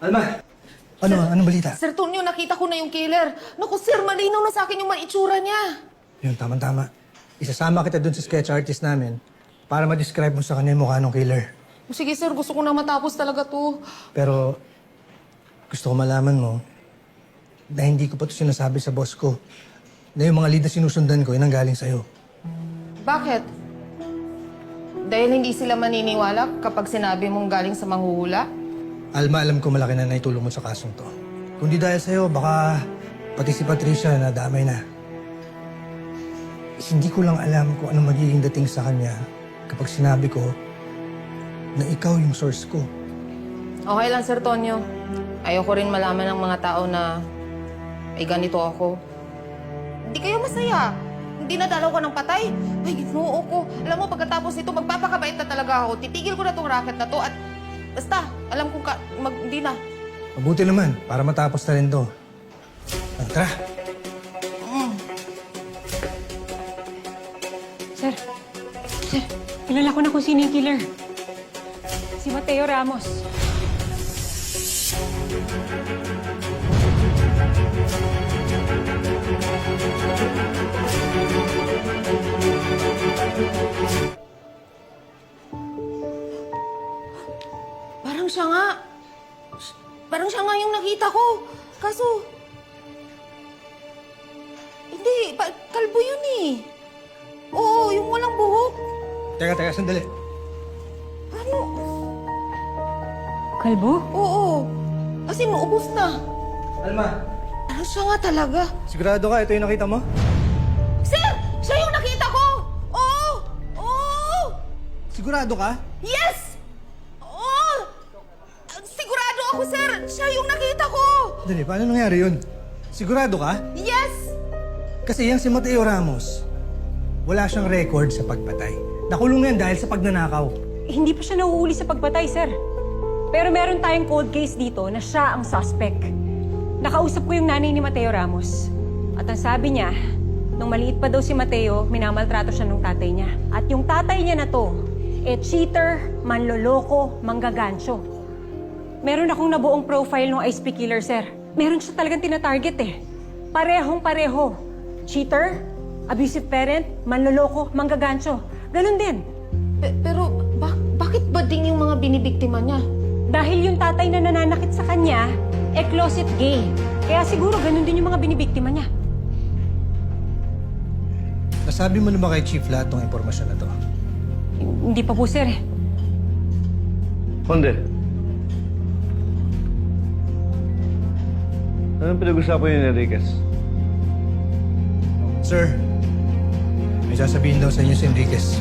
Alma! Anong balita? Sir Tonyo, nakita ko na yung killer. Naku, sir, malinaw na sa akin yung maitsura niya. Yun, tama-tama. Isasama kita dun sa sketch artist namin para ma-describe mo sa kanya yung mukha ng killer. Sige, sir, gusto ko na matapos talaga to. Pero gusto ko malaman mo na hindi ko pa ito sinasabi sa boss ko na yung mga lead na sinusundan ko, yun ang galing sa'yo. Bakit? Dahil hindi sila maniniwala kapag sinabi mong galing sa manghuhula? Alma, alam ko malaki na naitulong mo sa kasong to. Kung di dahil sa'yo, baka pati si Patricia nadamay na. Hindi ko lang alam kung anong magiging dating sa kanya kapag sinabi ko na ikaw yung source ko. Okay lang, Sir Tonyo. Ayoko rin malaman ng mga tao na ay ganito ako. Hindi kayo masaya. Hindi nadalaw ka ng patay. Ay, ginoo ko. Alam mo, pagkatapos nito, magpapakabait na talaga ako. Titigil ko na tong racket na to at basta, alam kong hindi na. Mabuti naman, para matapos na rin to. Tara! Sir, kilala ko na kung sino yung killer. Si Mateo Ramos. Parang siya nga yung nakita ko. Kaso, hindi, kalbo yun eh. Oo, yung walang buhok. Teka, sandali. Ano? Kalbo? Oo. Kasi naubos na. Alma, Ano siya nga talaga? sigurado ka ito yung nakita mo? Sir! Siya yung nakita ko! Oo! Oo! Sigurado ka? Yes! Oo! Sigurado ako, sir! Siya yung nakita ko! Dali, paano nangyari yun? Sigurado ka? Yes! Kasi yan si Mateo Ramos. Wala siyang record sa pagpatay. Nakulong yan dahil sa pagnanakaw. Hindi pa siya nauuli sa pagpatay, sir. Pero meron tayong cold case dito na siya ang suspect. Nakausap ko yung nanay ni Mateo Ramos. At ang sabi niya, nung maliit pa daw si Mateo, minamaltrato siya ng tatay niya. At yung tatay niya na to, cheater, manloloko, manggagancho. Meron akong nabuong profile ng ISP killer, sir. Meron siya talagang tinatarget eh. Parehong-pareho. Cheater, abusive parent, manloloko, manggagancho. Ganon din. Pero bakit ba ding yung mga binibiktima niya? Dahil yung tatay na nananakit sa kanya, closet gay. Kaya siguro ganun din yung mga binibiktima niya. Nasabi mo na ba kay Chief lahat ng impormasyon na to? Hindi pa po, sir. Honde. Anong pinag-usapan niyo ni Enriquez? Sir, may sasabihin daw sa inyo si Enriquez.